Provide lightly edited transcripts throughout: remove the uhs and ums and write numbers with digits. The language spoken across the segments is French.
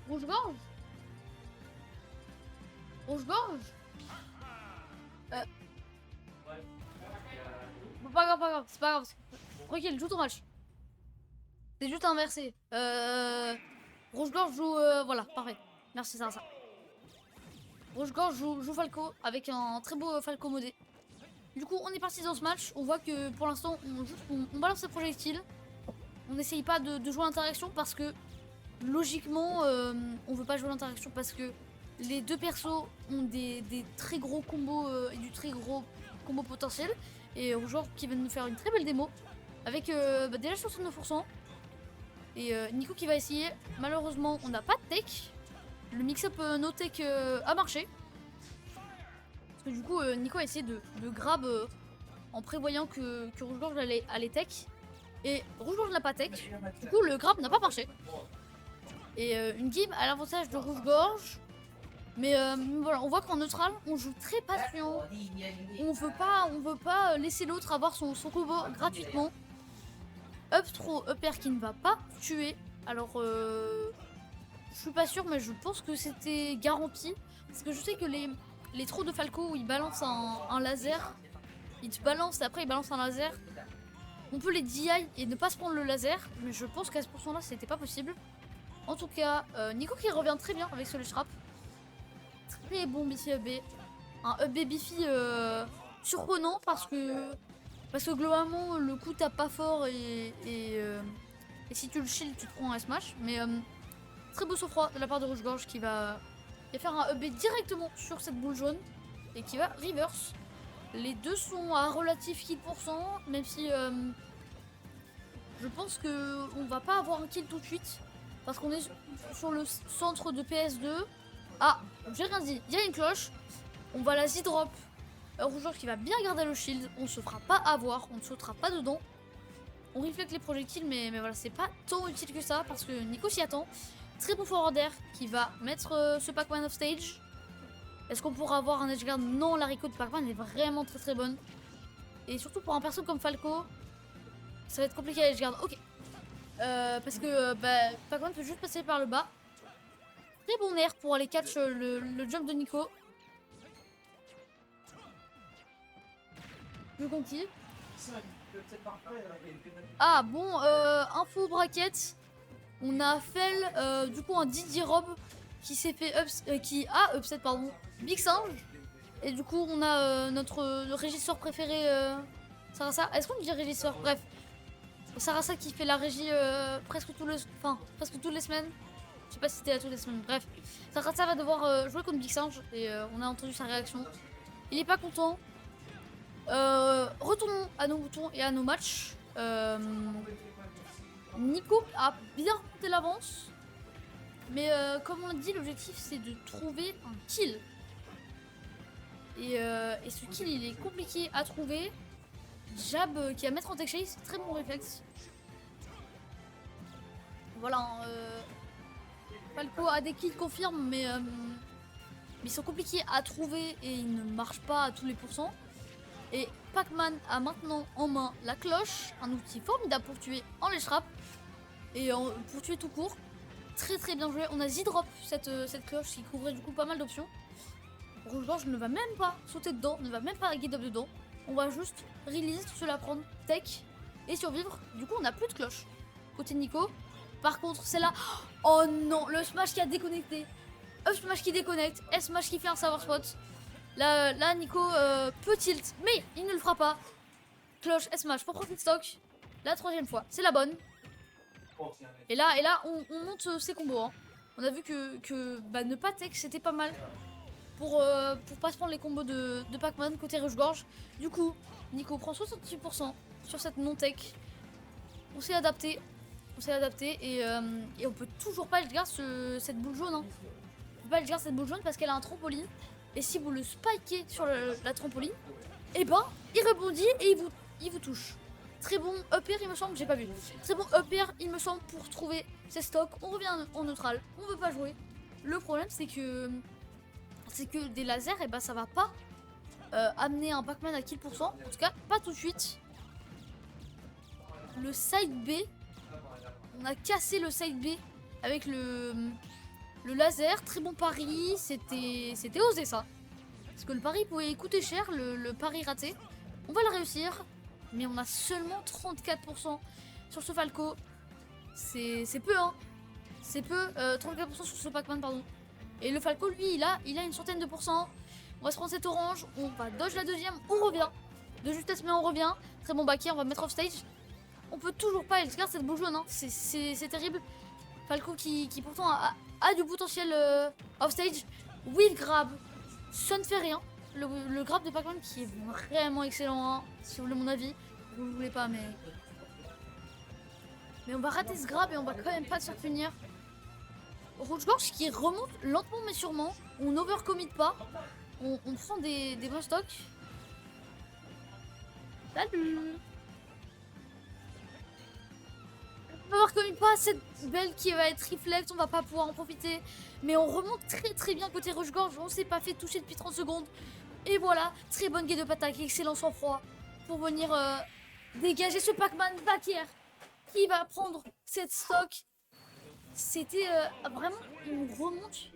Rouge-gorge. Rouge-gorge. Bon, pas grave, c'est pas grave. Tranquille, joue ton match. C'est juste inversé. Rouge-gorge joue... voilà, parfait. Merci, ça. Rouge-gorge joue Falco avec un très beau Falco modé. Du coup, on est parti dans ce match. On voit que pour l'instant, on balance ses projectiles. On n'essaye pas de jouer l'interaction parce que logiquement, on veut pas jouer l'interaction parce que les deux persos ont des très gros combos et du très gros combo potentiel. Et Rouge-gorge qui va nous faire une très belle démo avec déjà 69%. Et Nico qui va essayer. Malheureusement, on n'a pas de tech. Le mix-up no tech a marché. Parce que du coup, Nico a essayé de grab en prévoyant que Rouge-gorge allait tech. Et Rouge-gorge n'a pas tech. Du coup, le grab n'a pas marché. Et une game à l'avantage de Rouge-gorge. Mais voilà, on voit qu'en neutral, on joue très patient. On veut pas laisser l'autre avoir son combo gratuitement. Up throw, up air qui ne va pas tuer. Alors, je suis pas sûre, mais je pense que c'était garanti. Parce que je sais que les throws de Falco où il balance un laser, il te balance et après il balance un laser. On peut les DI et ne pas se prendre le laser, mais je pense qu'à ce pourcent-là, c'était pas possible. En tout cas, Nico qui revient très bien avec ce ledge trap. Très bon Biffy up B. Un up B Biffy surprenant parce que globalement le coup tape pas fort et si tu le shield tu te prends un smash. Mais très beau saut froid de la part de Rouge-gorge qui va faire un up B directement sur cette boule jaune et qui va reverse. Les deux sont à relatif kill pourcent, même si je pense que on va pas avoir un kill tout de suite parce qu'on est sur le centre de PS2. Ah, j'ai rien dit, il y a une cloche. On va la Z-drop. Rouge-gorge qui va bien garder le shield. On se fera pas avoir, on ne sautera pas dedans. On reflète les projectiles, mais voilà, c'est pas tant utile que ça parce que Nico s'y attend. Très bon forward air qui va mettre ce Pac-Man off stage. Est-ce qu'on pourra avoir un edgeguard? Non, la Rico de Pac-Man est vraiment très bonne. Et surtout pour un perso comme Falco, ça va être compliqué à edgeguard. Ok. Parce que Pac-Man peut juste passer par le bas. Très bon air pour aller catch le jump de Nico. Je continue. Ah bon, info bracket. On a Fel, du coup un Didier Rob qui s'est fait upset pardon, Big Singe. Et du coup on a notre régisseur préféré Sarasa. Est-ce qu'on dit régisseur? Bref. Sarasa qui fait la régie presque toutes les semaines. Je sais pas si c'était à toutes les semaines. Bref. Sarasa va devoir jouer contre Big Singe et on a entendu sa réaction. Il est pas content. Retournons à nos moutons et à nos matchs. Nico a bien remonté l'avance. Mais comme on l'a dit, l'objectif c'est de trouver un kill. Et ce kill il est compliqué à trouver. Jab qui va mettre en tech chase, très bon réflexe. Voilà. Falco a des kills confirme, mais ils sont compliqués à trouver et ils ne marchent pas à tous les pourcents. Et Pac-Man a maintenant en main la cloche, un outil formidable pour tuer en ledge trap et pour tuer tout court. Très bien joué. On a Z-drop cette cloche qui couvrait du coup pas mal d'options. Rouge-gorge ne va même pas sauter dedans, ne va même pas get up dedans. On va juste release, se la prendre, tech et survivre. Du coup on n'a plus de cloche côté Nico. Par contre c'est là. Oh non, le smash qui a déconnecté. Up smash qui déconnecte, S smash qui fait un savoir spot. Là Nico peut tilt, mais il ne le fera pas. Cloche, S-Smash pour profit stock. La troisième fois, c'est la bonne. Et là on monte ses combos. Hein. On a vu que ne pas tech c'était pas mal. Pour pas se prendre les combos de Pac-Man côté Rouge-gorge. Du coup, Nico prend 68% sur cette non-tech. On s'est adapté. Et on peut toujours pas edgeguard cette boule jaune. Hein. On peut pas edgeguard cette boule jaune parce qu'elle a un trampoline. Et si vous le spikez sur la trampoline, et ben il rebondit et il vous touche. Très bon up air il me semble, j'ai pas vu. Très bon up air il me semble pour trouver ses stocks. On revient en neutral, on veut pas jouer. Le problème c'est que des lasers, et ben ça va pas amener un Pac-Man à kill pourcent. En tout cas, pas tout de suite. Le side B on a cassé le side B avec le laser. Très bon pari, c'était osé ça. Parce que le pari pouvait coûter cher, le pari raté. On va le réussir, mais on a seulement 34% sur ce Falco. C'est peu, hein. C'est peu, 34% sur ce Pac-Man, pardon. Et le Falco, lui, il a une centaine de pourcents. On va se prendre cette orange, on va dodge la deuxième, on revient. De justesse, mais on revient. Très bon backer, on va mettre off stage. On peut toujours pas regarde cette boule jaune, hein. C'est terrible. Falco qui pourtant a du potentiel off stage. Will grab, ça ne fait rien. Le grab de Pac-Man qui est vraiment excellent, hein. Si vous voulez mon avis, vous ne voulez pas, mais on va rater ce grab et on va quand même pas se faire punir. Rouge-gorge qui remonte lentement mais sûrement. On overcommit pas. On prend des bons stocks. Salut. On overcommit pas cette belle qui va être reflex. On va pas pouvoir en profiter. Mais on remonte très bien côté rouge-gorge. On s'est pas fait toucher depuis 30 secondes. Et voilà, très bonne guet de patate. Excellent sang-froid pour venir dégager ce Pac-Man back air qui va prendre cette stock. C'était vraiment une remonte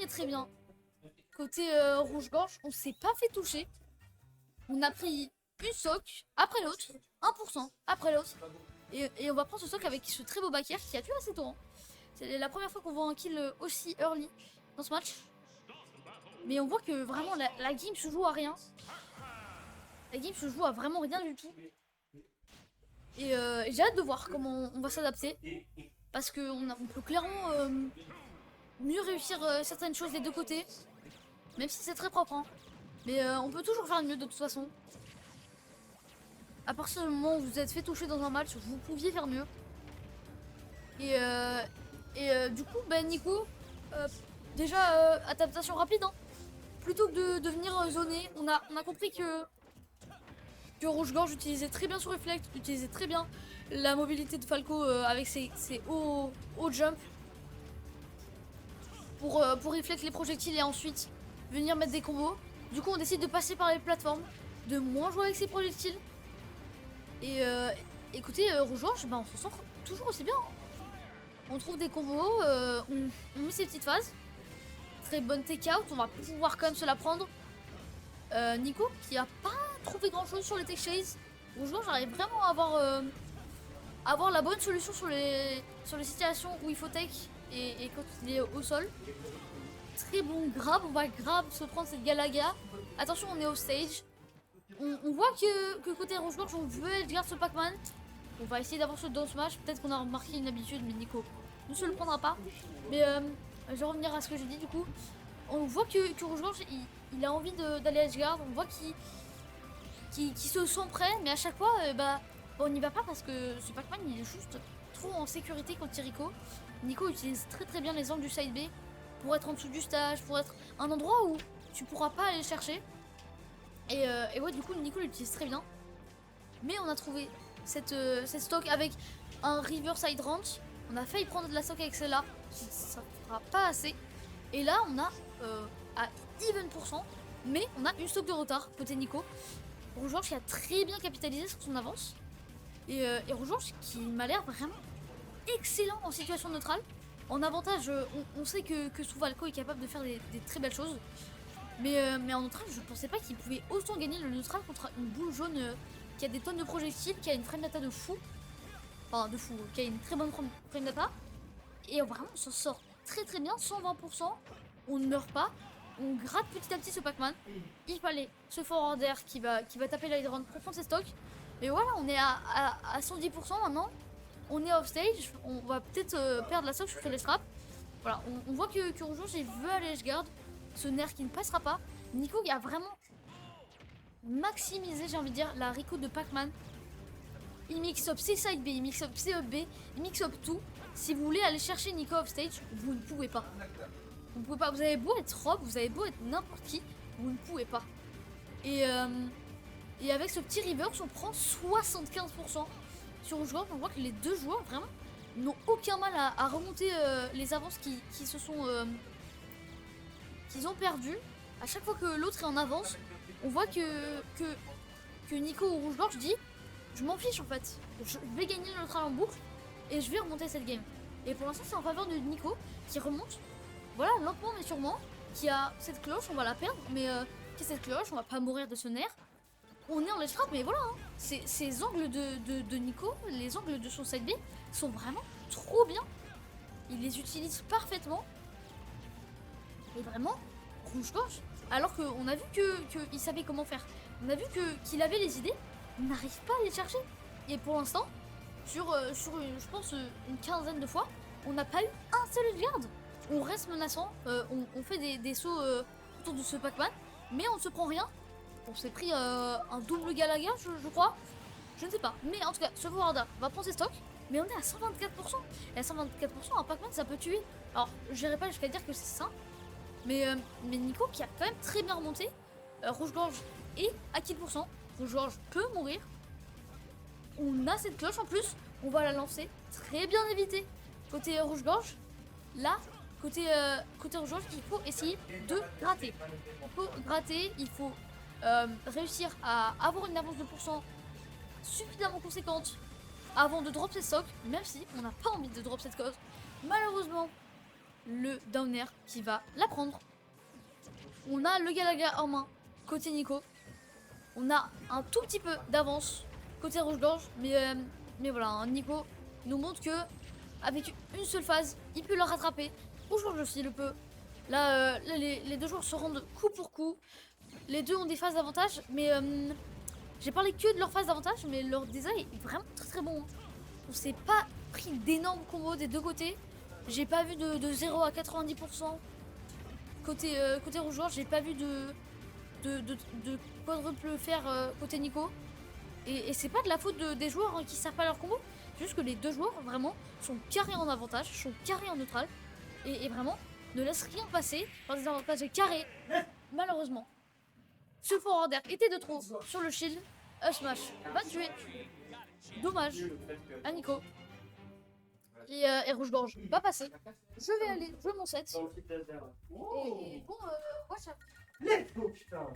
très bien. Côté rouge-gorge, on s'est pas fait toucher. On a pris une stock après l'autre, 1% après l'autre. Et on va prendre ce stock avec ce très beau back air qui a tué assez tôt. Hein. C'est la première fois qu'on voit un kill aussi early dans ce match. Mais on voit que vraiment la game se joue à rien. La game se joue à vraiment rien du tout. Et j'ai hâte de voir comment on va s'adapter. Parce qu'on peut clairement mieux réussir certaines choses des deux côtés. Même si c'est très propre. Hein. Mais on peut toujours faire mieux de toute façon. À partir du moment où vous êtes fait toucher dans un match, vous pouviez faire mieux. Et du coup, ben Nico, déjà adaptation rapide. Hein. Plutôt que de venir zoner, on a compris que Rouge-Gorge utilisait très bien son réflexe, utilisait très bien la mobilité de Falco avec ses hauts jump pour reflect les projectiles et ensuite venir mettre des combos. Du coup on décide de passer par les plateformes, de moins jouer avec ses projectiles. Et écoutez, Rouge-Gorge, ben, on se sent toujours aussi bien. On trouve des combos, on met ses petites phases. Très bonne take-out, on va pouvoir quand même se la prendre. Nico qui a pas trouvé grand chose sur les tech chase. Rouge-Gorge j'arrive vraiment à avoir la bonne solution sur les situations où il faut take et quand il est au sol. Très bon grab, on va grab se prendre cette Galaga. Attention, on est off stage. On voit que côté Rouge-Gorge on veut edgeguard ce Pac-Man. On va essayer d'avoir ce down smash. Peut-être qu'on a remarqué une habitude, mais Nico ne se le prendra pas. Mais je vais revenir à ce que j'ai dit du coup. On voit que Rouge-Gorge il a envie d'aller edgeguard. On voit qu'il se sent prêt, mais à chaque fois on n'y va pas parce que ce Pac-Man il est juste trop en sécurité contre Rico. Nico utilise très bien les angles du side B pour être en dessous du stage, pour être un endroit où tu pourras pas aller chercher. Et ouais, du coup Nico l'utilise très bien. Mais on a trouvé cette stock avec un river side range. On a failli prendre de la stock avec celle-là, ça fera pas assez. Et là on a à even %, mais on a une stock de retard côté Nico. Rouge-Gorge qui a très bien capitalisé sur son avance. Et Rouge-Gorge qui m'a l'air vraiment excellent en situation neutrale. En avantage, on sait que sous Falco est capable de faire des très belles choses. Mais en neutral, je pensais pas qu'il pouvait autant gagner le neutral contre une boule jaune qui a des tonnes de projectiles, qui a une frame data de fou. Enfin, de fou, qui a une très bonne frame data. Et vraiment, on s'en sort très bien, 120%. On ne meurt pas. On gratte petit à petit ce Pac-Man. Il fallait ce forwarder qui va taper l'hydron pour prendre ses stocks. Et voilà, on est à 110% maintenant. On est off stage. On va peut-être perdre la stock sur les straps. Voilà, on voit que Rouge-Gorge veut aller edgeguard. Ce nerf qui ne passera pas. Nico qui a vraiment maximisé, j'ai envie de dire, la Rico de Pac-Man. Il mix up ses side B, il mix up ses up B, il mix up tout. Si vous voulez aller chercher Nico off stage, vous ne pouvez pas. Vous ne pouvez pas. Vous avez beau être Rob, vous avez beau être n'importe qui, vous ne pouvez pas. Et avec ce petit reverse, on prend 75% sur Rouge-Gorge. On voit que les deux joueurs vraiment n'ont aucun mal à remonter les avances qu'ils ont perdu. À chaque fois que l'autre est en avance, on voit que Nico ou Rouge-Gorge dit je m'en fiche en fait. Je vais gagner le neutral en boucle et je vais remonter cette game. Et pour l'instant, c'est en faveur de Nico qui remonte. Voilà, lentement mais sûrement. Qui a cette cloche, on va la perdre, mais qui a cette cloche, on va pas mourir de ce nerf. On est en ledge trap, mais voilà, hein. Ces angles de Nico, les angles de son side B sont vraiment trop bien. Il les utilise parfaitement. Et vraiment, rouge-gorge. Alors qu'on a vu qu'il savait comment faire. On a vu qu'il avait les idées, on n'arrive pas à les chercher. Et pour l'instant, sur je pense, une quinzaine de fois, on n'a pas eu un seul garde. On reste menaçant, on fait des sauts autour de ce Pac-Man, mais on ne se prend rien. On s'est pris un double Galaga, je crois. Je ne sais pas. Mais en tout cas, ce Warda va prendre ses stocks. Mais on est à 124%. Et à 124%, un Pac-Man, ça peut tuer. Alors, je n'irai pas jusqu'à dire que c'est ça. Mais Nico, qui a quand même très bien remonté. Rouge-gorge est à kill %. Rouge-gorge peut mourir. On a cette cloche en plus. On va la lancer. Très bien évité. Côté rouge-gorge. Là, côté rouge-gorge, il faut essayer de gratter. On peut gratter. Il faut réussir à avoir une avance de pourcent suffisamment conséquente avant de drop ses stocks, même si on n'a pas envie de drop cette cause. Malheureusement, le down air qui va la prendre. On a le Galaga en main côté Nico. On a un tout petit peu d'avance côté rouge-gorge, mais voilà, hein, Nico nous montre que avec une seule phase, il peut le rattraper. Rouge-gorge aussi le peut. Là, les deux joueurs se rendent coup pour coup. Les deux ont des phases d'avantage, mais j'ai parlé que de leur phase d'avantage, mais leur design est vraiment très très bon. On s'est pas pris d'énormes combos des deux côtés. J'ai pas vu de 0 à 90% côté rouge-gorge. J'ai pas vu de quadruple faire côté Nico. Et c'est pas de la faute des joueurs hein, qui savent pas leur combo. C'est juste que les deux joueurs vraiment sont carrés en avantage, sont carrés en neutral. Et vraiment ne laissent rien passer par des avantages carrés. Malheureusement. Ce forwarder était de trop sur le shield. Smash va tuer. Dommage à Nico. Et rouge-gorge va passer. Je vais aller jouer mon set. Et bon, watch out. Let's go, putain!